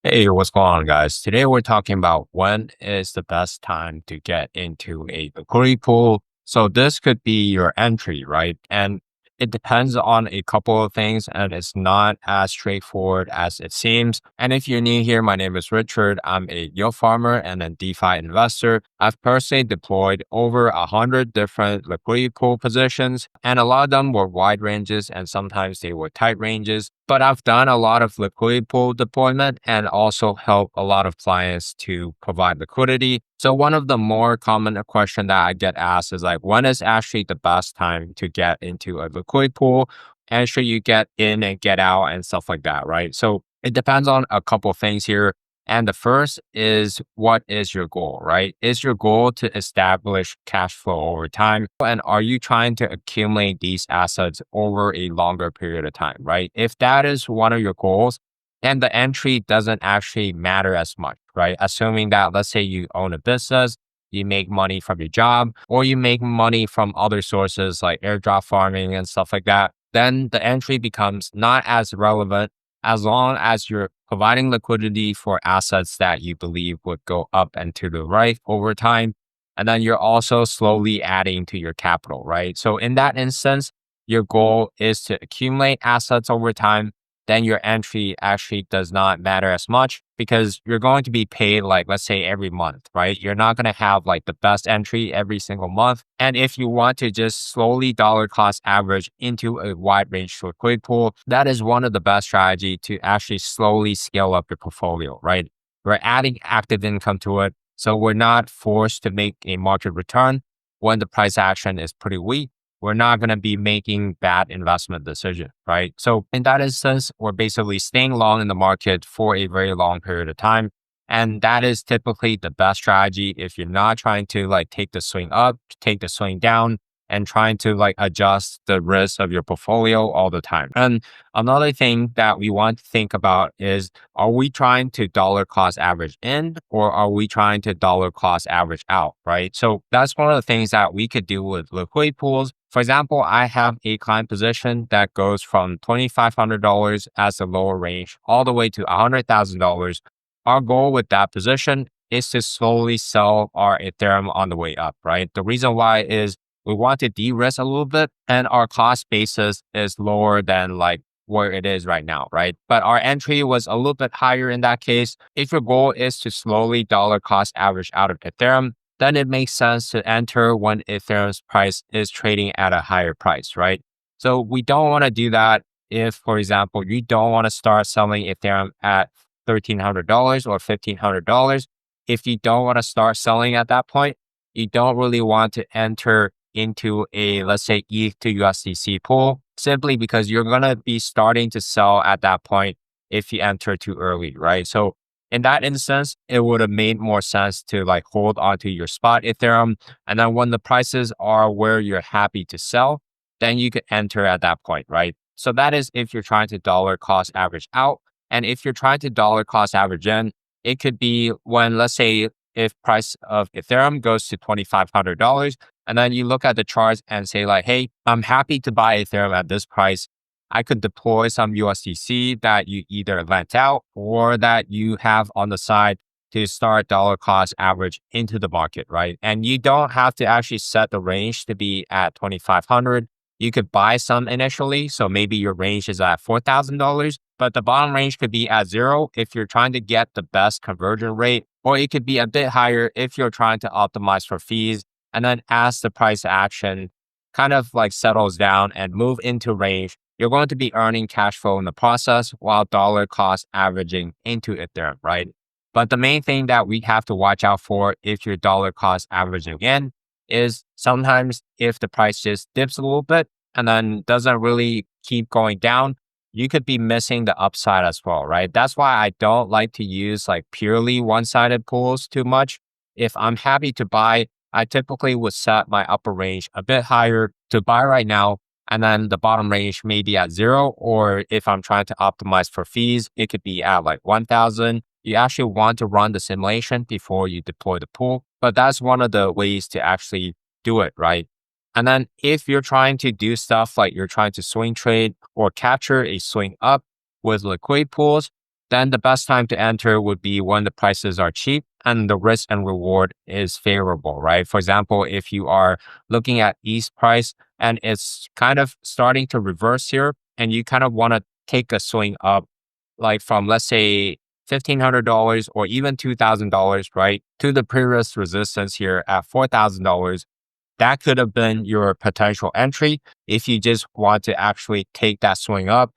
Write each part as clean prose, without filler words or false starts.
Hey, what's going on, guys? Today we're talking about when is the best time to get into a liquidity pool. So this could be your entry, right? And it depends on a couple of things, and it's not as straightforward as it seems. And if you're new here, my name is Richard. I'm a yield farmer and a DeFi investor. I've personally deployed over 100 different liquidity pool positions, and a lot of them were wide ranges, and sometimes they were tight ranges. But I've done a lot of liquidity pool deployment and also help a lot of clients to provide liquidity. So one of the more common question that I get asked is like, when is actually the best time to get into a liquidity pool? And should you get in and get out and stuff like that, right? So it depends on a couple of things here. And the first is, what is your goal, right? Is your goal to establish cash flow over time? And are you trying to accumulate these assets over a longer period of time, right? If that is one of your goals, then the entry doesn't actually matter as much, right? Assuming that, let's say you own a business, you make money from your job, or you make money from other sources like airdrop farming and stuff like that, then the entry becomes not as relevant as long as you're providing liquidity for assets that you believe would go up and to the right over time. And then you're also slowly adding to your capital, right? So in that instance, your goal is to accumulate assets over time. Then your entry actually does not matter as much because you're going to be paid, like, let's say every month, right? You're not going to have like the best entry every single month. And if you want to just slowly dollar cost average into a wide range liquidity pool, that is one of the best strategy to actually slowly scale up your portfolio, right? We're adding active income to it. So we're not forced to make a market return when the price action is pretty weak. We're not going to be making bad investment decisions, right? So in that instance, we're basically staying long in the market for a very long period of time. And that is typically the best strategy if you're not trying to like take the swing up, take the swing down, and trying to like adjust the risk of your portfolio all the time. And another thing that we want to think about is, are we trying to dollar cost average in, or are we trying to dollar cost average out, right? So that's one of the things that we could do with liquidity pools. For example, I have a client position that goes from $2,500 as the lower range all the way to $100,000. Our goal with that position is to slowly sell our Ethereum on the way up, right? The reason why is we want to de-risk a little bit, and our cost basis is lower than like where it is right now, right? But our entry was a little bit higher in that case. If your goal is to slowly dollar cost average out of Ethereum, then it makes sense to enter when Ethereum's price is trading at a higher price, right? So we don't want to do that if, for example, you don't want to start selling Ethereum at $1,300 or $1,500. If you don't want to start selling at that point, you don't really want to enter into a, let's say, ETH to USDC pool, simply because you're going to be starting to sell at that point if you enter too early, right? So in that instance, it would have made more sense to like hold onto your spot Ethereum. And then when the prices are where you're happy to sell, then you could enter at that point, right? So that is if you're trying to dollar cost average out. And if you're trying to dollar cost average in, it could be when, let's say, if price of Ethereum goes to $2,500, and then you look at the charts and say like, hey, I'm happy to buy Ethereum at this price. I could deploy some USDC that you either lent out or that you have on the side to start dollar cost average into the market, right? And you don't have to actually set the range to be at 2,500. You could buy some initially. So maybe your range is at $4,000, but the bottom range could be at zero if you're trying to get the best conversion rate, or it could be a bit higher if you're trying to optimize for fees. And then as the price action kind of like settles down and move into range, you're going to be earning cash flow in the process while dollar cost averaging into Ethereum, right? But the main thing that we have to watch out for if you're dollar cost averaging in is sometimes if the price just dips a little bit and then doesn't really keep going down, you could be missing the upside as well, right? That's why I don't like to use like purely one-sided pools too much. If I'm happy to buy, I typically would set my upper range a bit higher to buy right now. And then the bottom range may be at zero, or if I'm trying to optimize for fees, it could be at like 1,000. You actually want to run the simulation before you deploy the pool, but that's one of the ways to actually do it, right? And then if you're trying to do stuff like you're trying to swing trade or capture a swing up with liquidity pools, then the best time to enter would be when the prices are cheap and the risk and reward is favorable, right? For example, if you are looking at ETH price and it's kind of starting to reverse here and you kind of want to take a swing up, like from, let's say, $1,500 or even $2,000, right? To the previous resistance here at $4,000, that could have been your potential entry if you just want to actually take that swing up.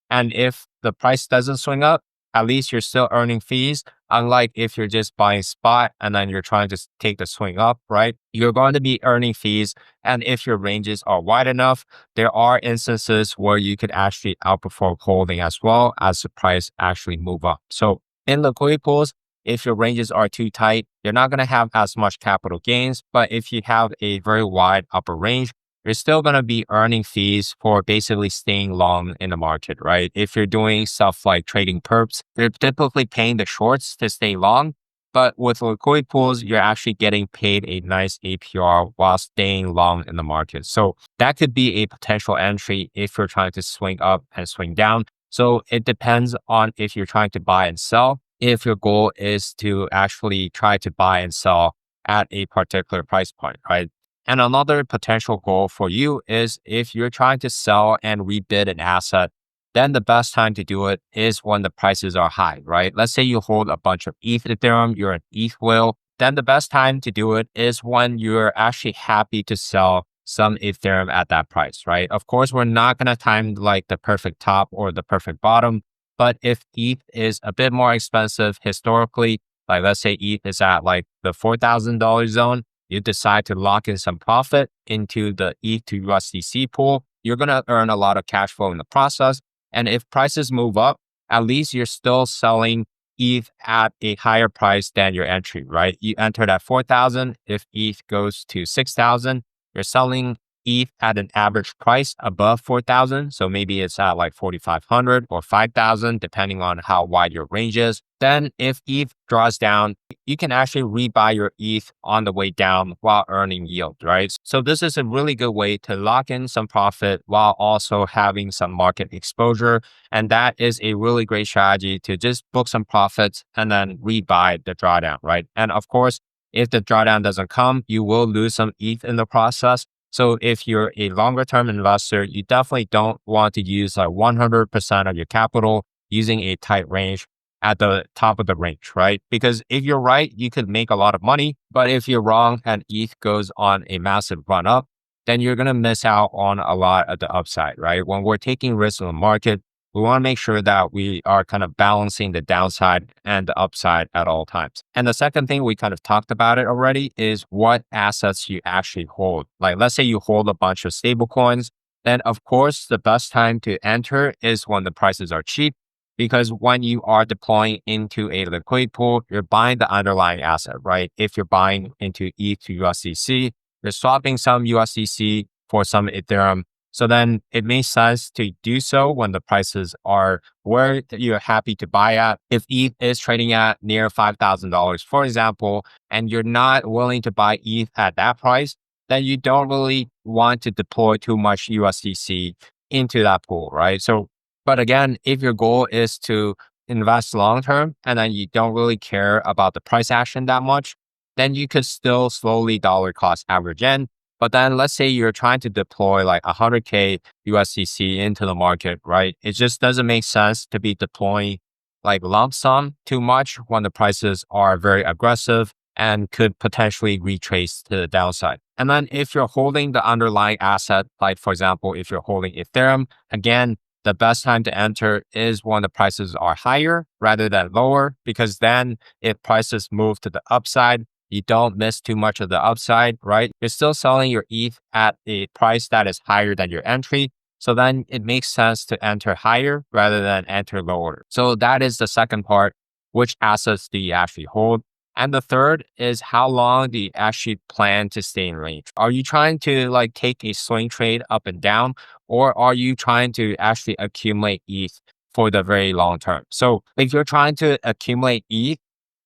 And if the price doesn't swing up, at least you're still earning fees. Unlike if you're just buying spot and then you're trying to take the swing up, right? You're going to be earning fees. And if your ranges are wide enough, there are instances where you could actually outperform holding as well as the price actually move up. So in liquidity pools, if your ranges are too tight, you're not going to have as much capital gains. But if you have a very wide upper range, you're still going to be earning fees for basically staying long in the market, right? If you're doing stuff like trading perps, you're typically paying the shorts to stay long. But with liquidity pools, you're actually getting paid a nice APR while staying long in the market. So that could be a potential entry if you're trying to swing up and swing down. So it depends on if you're trying to buy and sell. If your goal is to actually try to buy and sell at a particular price point, right? And another potential goal for you is if you're trying to sell and rebid an asset, then the best time to do it is when the prices are high, right? Let's say you hold a bunch of Ethereum, you're an ETH whale, then the best time to do it is when you're actually happy to sell some Ethereum at that price, right? Of course, we're not going to time like the perfect top or the perfect bottom, but if ETH is a bit more expensive historically, like let's say ETH is at like the $4,000 zone, you decide to lock in some profit into the ETH to USDC pool, you're going to earn a lot of cash flow in the process. And if prices move up, at least you're still selling ETH at a higher price than your entry, right? You entered at 4,000. If ETH goes to 6,000, you're selling ETH at an average price above 4,000. So maybe it's at like 4,500 or 5,000, depending on how wide your range is. Then if ETH draws down, you can actually rebuy your ETH on the way down while earning yield, right? So this is a really good way to lock in some profit while also having some market exposure. And that is a really great strategy to just book some profits and then rebuy the drawdown, right? And of course, if the drawdown doesn't come, you will lose some ETH in the process. So if you're a longer term investor, you definitely don't want to use like 100% of your capital using a tight range at the top of the range, right? Because if you're right, you could make a lot of money. But if you're wrong and ETH goes on a massive run up, then you're going to miss out on a lot of the upside, right? When we're taking risks in the market, we want to make sure that we are kind of balancing the downside and the upside at all times. And the second thing we kind of talked about it already is what assets you actually hold. Like let's say you hold a bunch of stable coins, then of course the best time to enter is when the prices are cheap. Because when you are deploying into a liquidity pool, you're buying the underlying asset, right? If you're buying into ETH to USDC, you're swapping some USDC for some Ethereum. So then it makes sense to do so when the prices are where you're happy to buy at. If ETH is trading at near $5,000, for example, and you're not willing to buy ETH at that price, then you don't really want to deploy too much USDC into that pool, right? So but again, if your goal is to invest long term and then you don't really care about the price action that much, then you could still slowly dollar cost average in. But then let's say you're trying to deploy like 100K USDC into the market, right? It just doesn't make sense to be deploying like lump sum too much when the prices are very aggressive and could potentially retrace to the downside. And then if you're holding the underlying asset, like for example, if you're holding Ethereum, again, the best time to enter is when the prices are higher rather than lower, because then if prices move to the upside, you don't miss too much of the upside, right? You're still selling your ETH at a price that is higher than your entry. So then it makes sense to enter higher rather than enter lower. So that is the second part. Which assets do you actually hold? And the third is how long do you actually plan to stay in range? Are you trying to like take a swing trade up and down, or are you trying to actually accumulate ETH for the very long term? So if you're trying to accumulate ETH,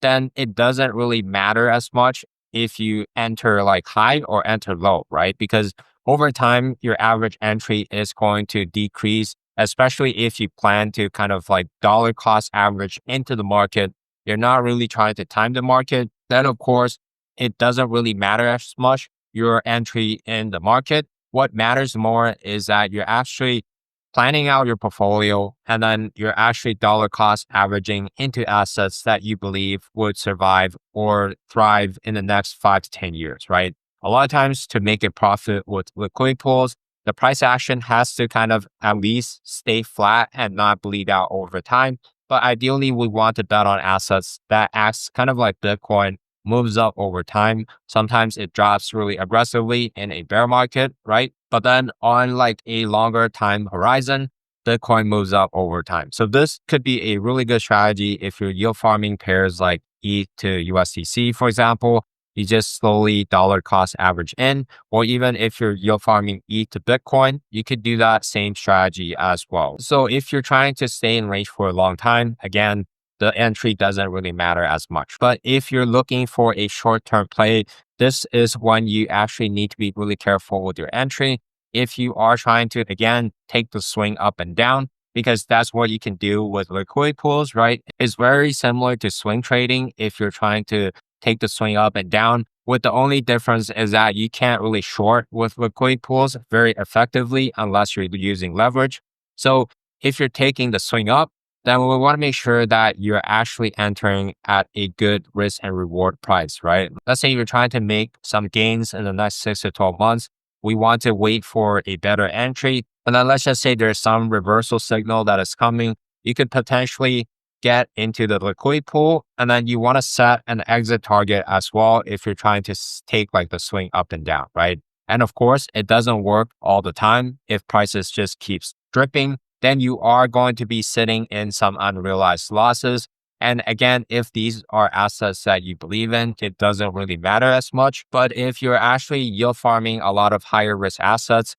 then it doesn't really matter as much if you enter like high or enter low, right? Because over time, your average entry is going to decrease especially if you plan to kind of like dollar cost average into the market. You're not really trying to time the market. Then, of course, it doesn't really matter as much your entry in the market. What matters more is that you're actually planning out your portfolio and then you're actually dollar cost averaging into assets that you believe would survive or thrive in the next 5 to 10 years, right? A lot of times to make a profit with liquidity pools, the price action has to kind of at least stay flat and not bleed out over time. But ideally, we want to bet on assets that acts kind of like Bitcoin, moves up over time. Sometimes it drops really aggressively in a bear market, right? But then on like a longer time horizon, Bitcoin moves up over time. So this could be a really good strategy if you're yield farming pairs like ETH to USDC, for example. You just slowly dollar cost average in, or even if you're yield farming ETH to Bitcoin, you could do that same strategy as well. So if you're trying to stay in range for a long time, again, the entry doesn't really matter as much. But if you're looking for a short-term play, this is when you actually need to be really careful with your entry. If you are trying to, again, take the swing up and down, because that's what you can do with liquidity pools, right? It's very similar to swing trading if you're trying to take the swing up and down. With the only difference is that you can't really short with liquidity pools very effectively unless you're using leverage. So if you're taking the swing up, then we want to make sure that you're actually entering at a good risk and reward price, right? Let's say you're trying to make some gains in the next 6 to 12 months. We want to wait for a better entry. And then let's just say there's some reversal signal that is coming. You could potentially get into the liquidity pool, and then you want to set an exit target as well if you're trying to take like the swing up and down, right? And of course, it doesn't work all the time. If prices just keeps dripping, then you are going to be sitting in some unrealized losses. And again, if these are assets that you believe in, it doesn't really matter as much. But if you're actually yield farming a lot of higher risk assets,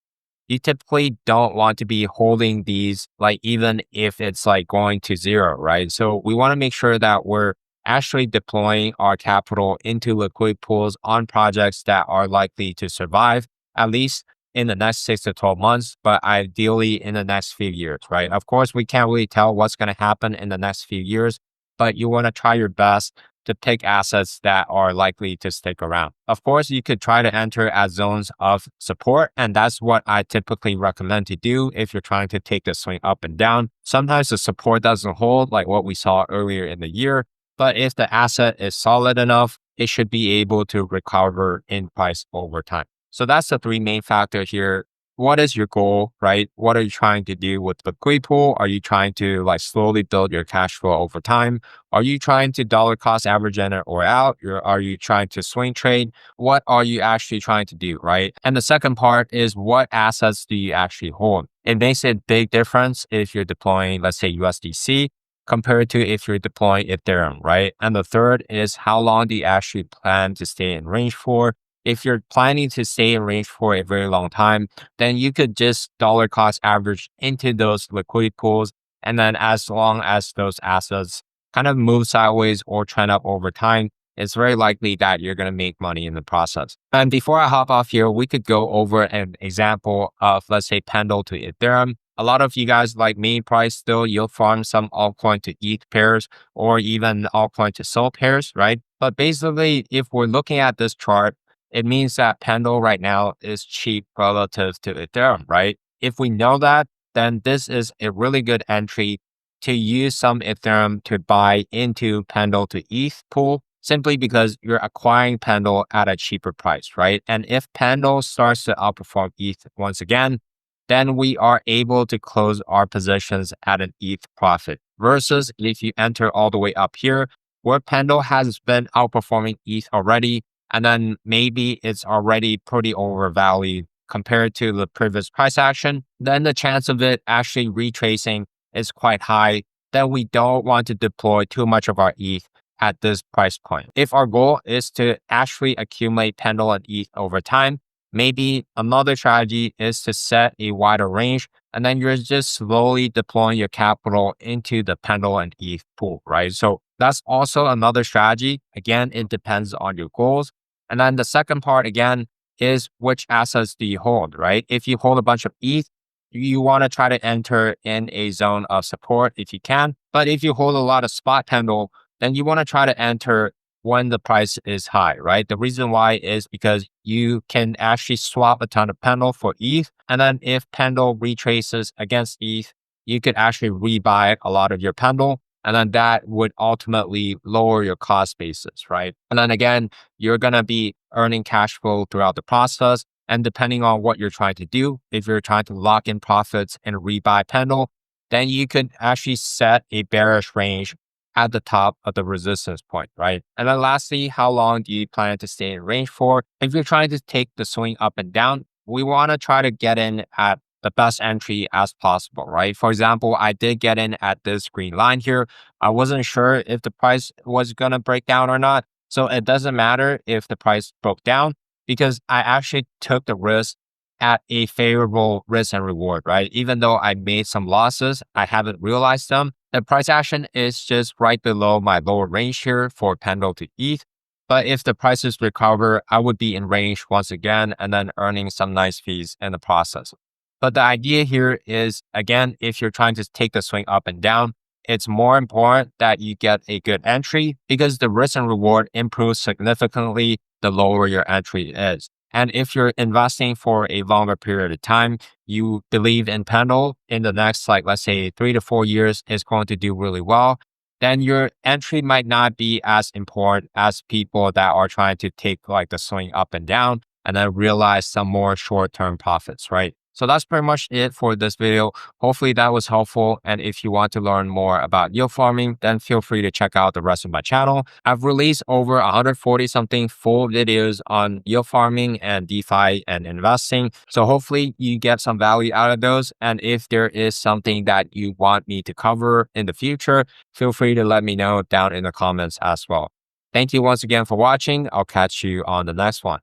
you typically don't want to be holding these, like even if it's like going to zero, right? So we want to make sure that we're actually deploying our capital into liquid pools on projects that are likely to survive, at least in the next 6 to 12 months, but ideally in the next few years, right? Of course, we can't really tell what's going to happen in the next few years, but you want to try your best to pick assets that are likely to stick around. Of course, you could try to enter at zones of support, and that's what I typically recommend to do if you're trying to take the swing up and down. Sometimes the support doesn't hold, like what we saw earlier in the year, but if the asset is solid enough, it should be able to recover in price over time. So that's the three main factors here. What is your goal, right? What are you trying to do with the liquidity pool? Are you trying to like slowly build your cash flow over time? Are you trying to dollar cost average in or out? Are you trying to swing trade? What are you actually trying to do, right? And the second part is what assets do you actually hold? It makes a big difference if you're deploying, let's say USDC compared to if you're deploying Ethereum, right? And the third is how long do you actually plan to stay in range for? If you're planning to stay in range for a very long time, then you could just dollar cost average into those liquidity pools. And then as long as those assets kind of move sideways or trend up over time, it's very likely that you're going to make money in the process. And before I hop off here, we could go over an example of, let's say, Pendle to Ethereum. A lot of you guys like me probably still yield farm some altcoin to ETH pairs or even altcoin to SOL pairs, right? But basically, if we're looking at this chart, it means that Pendle right now is cheap relative to Ethereum, right? If we know that, then this is a really good entry to use some Ethereum to buy into Pendle to ETH pool, simply because you're acquiring Pendle at a cheaper price, right? And if Pendle starts to outperform ETH once again, then we are able to close our positions at an ETH profit. Versus if you enter all the way up here, where Pendle has been outperforming ETH already, and then maybe it's already pretty overvalued compared to the previous price action, then the chance of it actually retracing is quite high. Then we don't want to deploy too much of our ETH at this price point. If our goal is to actually accumulate Pendle and ETH over time, maybe another strategy is to set a wider range, and then you're just slowly deploying your capital into the Pendle and ETH pool, right? So that's also another strategy. Again, it depends on your goals. And then the second part, again, is which assets do you hold, right? If you hold a bunch of ETH, you want to try to enter in a zone of support if you can. But if you hold a lot of spot pendle, then you want to try to enter when the price is high, right? The reason why is because you can actually swap a ton of pendle for ETH. And then if pendle retraces against ETH, you could actually rebuy a lot of your pendle. And then that would ultimately lower your cost basis, right? And then again, you're going to be earning cash flow throughout the process. And depending on what you're trying to do, if you're trying to lock in profits and rebuy pendle, then you could actually set a bearish range at the top of the resistance point, right? And then lastly, how long do you plan to stay in range for? If you're trying to take the swing up and down, we want to try to get in at the best entry as possible, right? For example, I did get in at this green line here. I wasn't sure if the price was going to break down or not. So it doesn't matter if the price broke down because I actually took the risk at a favorable risk and reward, right? Even though I made some losses, I haven't realized them. The price action is just right below my lower range here for pendle to ETH. But if the prices recover, I would be in range once again and then earning some nice fees in the process. But the idea here is, again, if you're trying to take the swing up and down, it's more important that you get a good entry because the risk and reward improves significantly the lower your entry is. And if you're investing for a longer period of time, you believe in pendle in the next, like, let's say 3 to 4 years is going to do really well, then your entry might not be as important as people that are trying to take like the swing up and down and then realize some more short-term profits, right? So that's pretty much it for this video. Hopefully that was helpful. And if you want to learn more about yield farming, then feel free to check out the rest of my channel. I've released over 140 something full videos on yield farming and DeFi and investing. So hopefully you get some value out of those. And if there is something that you want me to cover in the future, feel free to let me know down in the comments as well. Thank you once again for watching. I'll catch you on the next one.